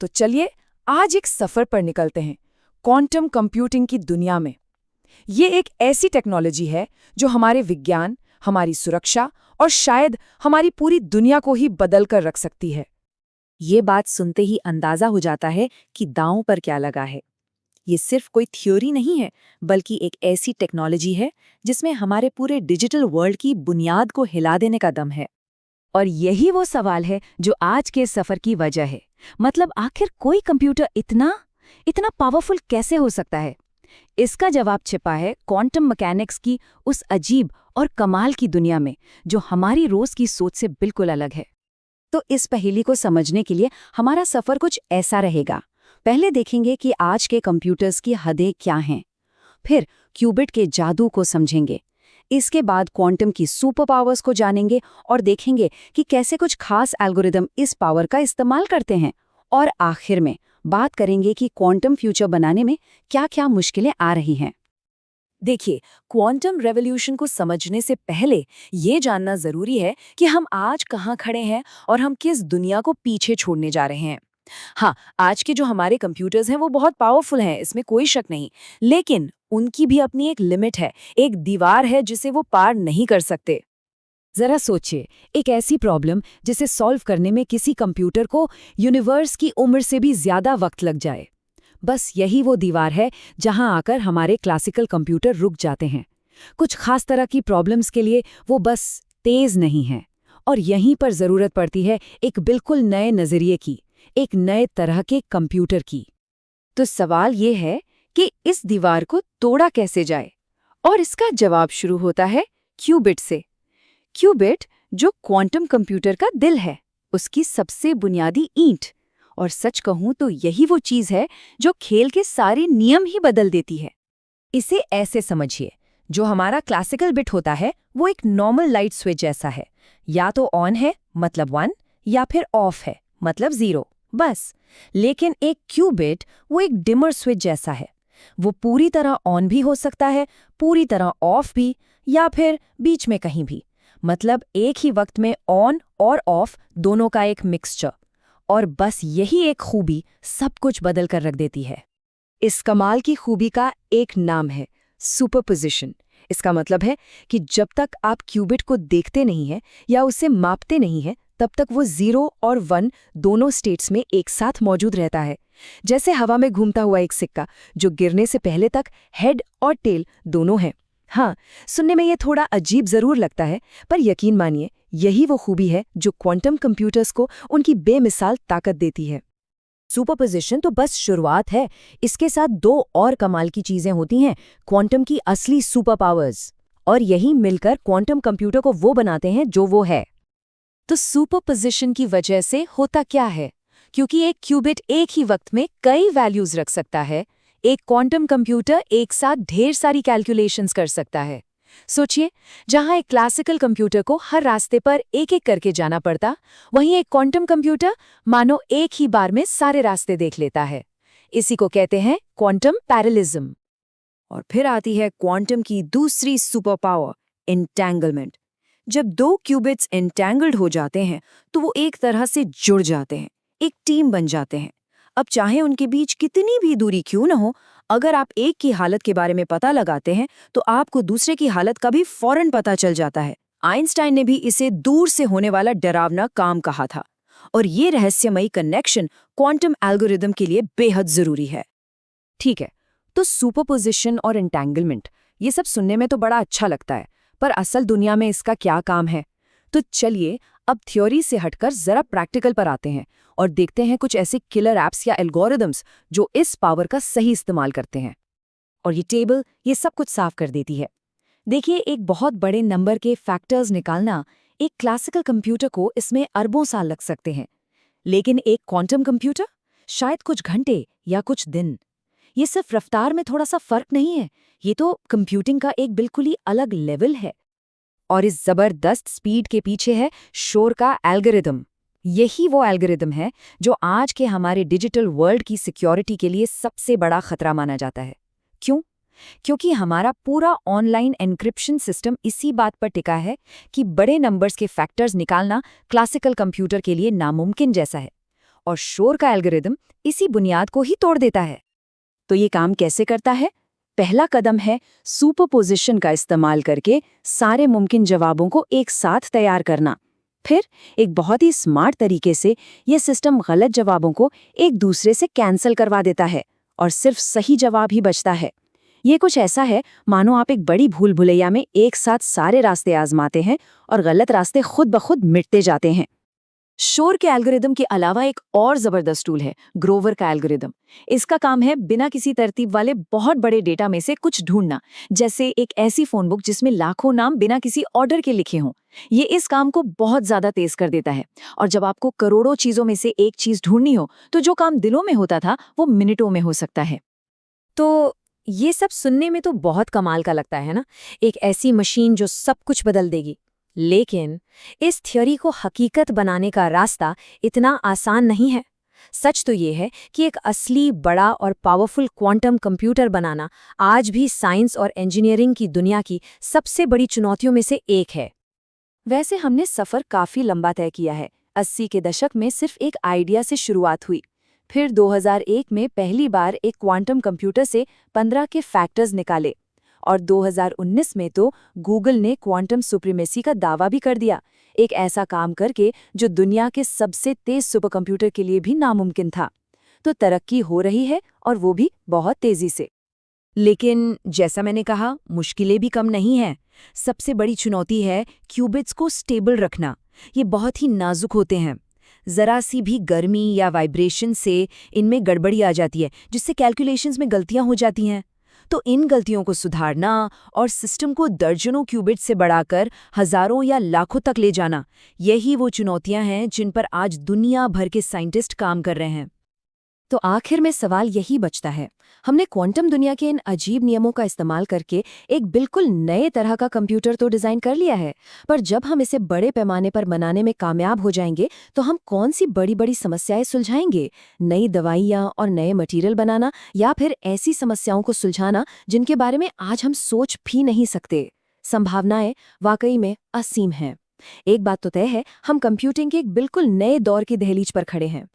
तो चलिए आज एक सफर पर निकलते हैं क्वांटम कंप्यूटिंग की दुनिया में। ये एक ऐसी टेक्नोलॉजी है जो हमारे विज्ञान, हमारी सुरक्षा और शायद हमारी पूरी दुनिया को ही बदल कर रख सकती है। ये बात सुनते ही अंदाजा हो जाता है कि दांव पर क्या लगा है। ये सिर्फ कोई थ्योरी नहीं है, बल्कि एक ऐसी टेक्नोलॉजी है जिसमें हमारे पूरे डिजिटल वर्ल्ड की बुनियाद को हिला देने का दम है। और यही वो सवाल है जो आज के सफर की वजह है। मतलब आखिर कोई कंप्यूटर इतना इतना पावरफुल कैसे हो सकता है? इसका जवाब छिपा है क्वांटम मैकेनिक्स की उस अजीब और कमाल की दुनिया में, जो हमारी रोज की सोच से बिल्कुल अलग है। तो इस पहेली को समझने के लिए हमारा सफर कुछ ऐसा रहेगा। पहले देखेंगे कि आज के कंप्यूटर्स की हदें क्या हैं। फिर क्यूबिट के जादू को समझेंगे। इसके बाद क्वांटम की सुपर पावर्स को जानेंगे और देखेंगे कि कैसे कुछ खास एल्गोरिदम इस पावर का इस्तेमाल करते हैं। और आखिर में बात करेंगे कि क्वांटम फ्यूचर बनाने में क्या-क्या मुश्किलें आ रही हैं। देखिए, क्वांटम रेवोल्यूशन को समझने से पहले ये जानना जरूरी है कि हम आज कहाँ खड़े हैं और हम किस दुनिया को पीछे छोड़ने जा रहे हैं। हाँ, आज के जो हमारे कंप्यूटर्स हैं वो बहुत पावरफुल हैं, इसमें कोई शक नहीं। लेकिन उनकी भी अपनी एक लिमिट है, एक दीवार है जिसे वो पार नहीं कर सकते। जरा सोचिए, एक ऐसी प्रॉब्लम जिसे सॉल्व करने में किसी कंप्यूटर को यूनिवर्स की उम्र से भी ज्यादा वक्त लग जाए। बस यही वो दीवार है जहां आकर हमारे क्लासिकल कंप्यूटर रुक जाते हैं। कुछ खास तरह की प्रॉब्लम्स के लिए वो बस तेज नहीं हैं। और यहीं पर जरूरत पड़ती है एक बिल्कुल नए नजरिए की, एक नए तरह के कंप्यूटर की। तो सवाल ये है कि इस दीवार को तोड़ा कैसे जाए? और इसका जवाब शुरू होता है क्यूबिट से। क्यूबिट जो क्वांटम कंप्यूटर का दिल है, उसकी सबसे बुनियादी ईंट। और सच कहूं तो यही वो चीज है जो खेल के सारे नियम ही बदल देती है। इसे ऐसे समझिए, जो हमारा क्लासिकल बिट होता है वो एक नॉर्मल लाइट स्विच जैसा है। या तो ऑन है मतलब 1, या फिर ऑफ है मतलब 0, बस। लेकिन एक क्यूबिट वो एक डिमर स्विच जैसा है। वो पूरी तरह ऑन भी हो सकता है, पूरी तरह ऑफ भी, या फिर बीच में कहीं भी। मतलब एक ही वक्त में ऑन और ऑफ दोनों का एक मिक्सचर। और बस यही एक खूबी सब कुछ बदल कर रख देती है। इस कमाल की खूबी का एक नाम है सुपरपोजिशन। इसका मतलब है कि जब तक आप क्यूबिट को देखते नहीं हैं या उसे मापते नहीं हैं, तब तक वो 0 और 1 दोनों स्टेट्स में एक साथ मौजूद रहता है। जैसे हवा में घूमता हुआ एक सिक्का जो गिरने से पहले तक हेड और टेल दोनों हैं। हाँ, सुनने में ये थोड़ा अजीब जरूर लगता है, पर यकीन मानिए यही वो खूबी है जो क्वांटम कंप्यूटर्स को उनकी बेमिसाल ताकत देती है। सुपरपोजिशन तो बस शुरुआत है। इसके साथ 2 और कमाल की चीजें होती हैं, क्वांटम की असली सुपर पावर्स। और यही मिलकर क्वांटम कंप्यूटर को वो बनाते हैं जो वो है। तो सुपरपोजिशन की वजह से होता क्या है? क्योंकि एक क्यूबिट एक ही वक्त में कई वैल्यूज रख सकता है, एक क्वांटम कंप्यूटर एक साथ ढेर सारी कैलकुलेशंस कर सकता है। सोचिए, जहां एक क्लासिकल कंप्यूटर को हर रास्ते पर एक-एक करके जाना पड़ता, वहीं एक क्वांटम कंप्यूटर मानो एक ही बार में सारे रास्ते देख लेता है। इसी को कहते हैं क्वांटम पैरेललिज्म। और फिर आती है क्वांटम की दूसरी सुपर पावर, एंटेंगलमेंट। जब 2 क्यूबिट्स एंटेंगल्ड हो जाते हैं तो वो एक तरह से जुड़ जाते हैं, एक टीम बन जाते हैं। अब चाहे उनके बीच कितनी भी दूरी क्यों न हो, अगर आप एक की हालत के बारे में पता लगाते हैं तो आपको दूसरे की हालत का भी फौरन पता चल जाता है। आइंस्टाइन ने भी इसे दूर से होने वाला डरावना काम कहा था। और ये रहस्यमयी कनेक्शन क्वांटम एल्गोरिदम के लिए बेहद जरूरी है। ठीक है, तो सुपरपोजिशन और एंटेंगलमेंट, ये सब सुनने में तो बड़ा अच्छा लगता है, पर असल दुनिया में इसका क्या काम है? तो चलिए अब थ्योरी से हटकर जरा प्रैक्टिकल पर आते हैं और देखते हैं कुछ ऐसे किलर ऐप्स या एल्गोरिदम्स जो इस पावर का सही इस्तेमाल करते हैं। और ये टेबल ये सब कुछ साफ कर देती है। देखिए, एक बहुत बड़े नंबर के फैक्टर्स निकालना, एक क्लासिकल कंप्यूटर को इसमें अरबों साल लग सकते हैं। लेकिन एक क्वांटम कंप्यूटर शायद कुछ घंटे या कुछ दिन। ये सिर्फ रफ्तार में थोड़ा सा फर्क नहीं है, ये तो कंप्यूटिंग का एक बिल्कुल ही अलग लेवल है। और इस जबरदस्त स्पीड के पीछे है शोर का एल्गोरिदम। यही वो एल्गोरिदम है जो आज के हमारे डिजिटल वर्ल्ड की सिक्योरिटी के लिए सबसे बड़ा खतरा माना जाता है। क्यों? क्योंकि हमारा पूरा ऑनलाइन एन्क्रिप्शन सिस्टम इसी बात पर टिका है कि बड़े नंबर्स के फैक्टर्स निकालना क्लासिकल कंप्यूटर के लिए नामुमकिन जैसा है। और शोर का एल्गोरिदम इसी बुनियाद को ही तोड़ देता है। तो ये काम कैसे करता है? पहला कदम है सुपरपोजिशन का इस्तेमाल करके सारे मुमकिन जवाबों को एक साथ तैयार करना। फिर एक बहुत ही स्मार्ट तरीके से ये सिस्टम गलत जवाबों को एक दूसरे से कैंसिल करवा देता है और सिर्फ सही जवाब ही बचता है। ये कुछ ऐसा है मानो आप एक बड़ी भूल भुलैया में एक साथ सारे रास्ते आजमाते हैं और गलत रास्ते खुद ब खुद मिटते जाते हैं। शोर के एल्गोरिदम के अलावा एक और जबरदस्त टूल है ग्रोवर का एल्गोरिदम। इसका काम है बिना किसी तरतीब वाले बहुत बड़े डेटा में से कुछ ढूंढना, जैसे एक ऐसी फोन बुक जिसमें लाखों नाम बिना किसी ऑर्डर के लिखे हों। ये इस काम को बहुत ज्यादा तेज कर देता है और जब आपको करोड़ों चीजों में से एक चीज ढूंढनी हो तो जो काम दिनों में होता था वो मिनटों में हो सकता है। तो ये सब सुनने में तो बहुत कमाल का लगता है ना, एक ऐसी मशीन जो सब कुछ बदल देगी। लेकिन इस थ्योरी को हकीकत बनाने का रास्ता इतना आसान नहीं है। सच तो ये है कि एक असली बड़ा और पावरफुल क्वांटम कंप्यूटर बनाना आज भी साइंस और इंजीनियरिंग की दुनिया की सबसे बड़ी चुनौतियों में से एक है। वैसे हमने सफर काफी लंबा तय किया है। 80 के दशक में सिर्फ एक आइडिया से शुरुआत हुई, फिर 2001 में पहली बार एक क्वांटम कंप्यूटर से 15 के फैक्टर्स निकाले और 2019 में तो गूगल ने क्वांटम सुप्रीमेसी का दावा भी कर दिया, एक ऐसा काम करके जो दुनिया के सबसे तेज सुपरकंप्यूटर के लिए भी नामुमकिन था। तो तरक्की हो रही है और वो भी बहुत तेजी से। लेकिन जैसा मैंने कहा, मुश्किलें भी कम नहीं हैं। सबसे बड़ी चुनौती है क्यूबिट्स को स्टेबल रखना। ये बहुत ही नाजुक होते हैं। जरा सी भी गर्मी या वाइब्रेशन से इनमें गड़बड़ी आ जाती है, जिससे कैलकुलेशंस में गलतियां हो जाती हैं। तो इन गलतियों को सुधारना और सिस्टम को दर्जनों क्यूबिट से बढ़ाकर हजारों या लाखों तक ले जाना, यही वो चुनौतियां हैं जिन पर आज दुनिया भर के साइंटिस्ट काम कर रहे हैं। तो आखिर में सवाल यही बचता है, हमने क्वांटम दुनिया के इन अजीब नियमों का इस्तेमाल करके एक बिल्कुल नए तरह का कंप्यूटर तो डिज़ाइन कर लिया है, पर जब हम इसे बड़े पैमाने पर बनाने में कामयाब हो जाएंगे तो हम कौन सी बड़ी बड़ी समस्याएं सुलझाएंगे? नई दवाइयाँ और नए मटेरियल बनाना, या फिर ऐसी समस्याओं को सुलझाना जिनके बारे में आज हम सोच भी नहीं सकते? संभावनाएं वाकई में असीम हैं। एक बात तो तय है, हम कंप्यूटिंग के एक बिल्कुल नए दौर की दहलीज पर खड़े हैं।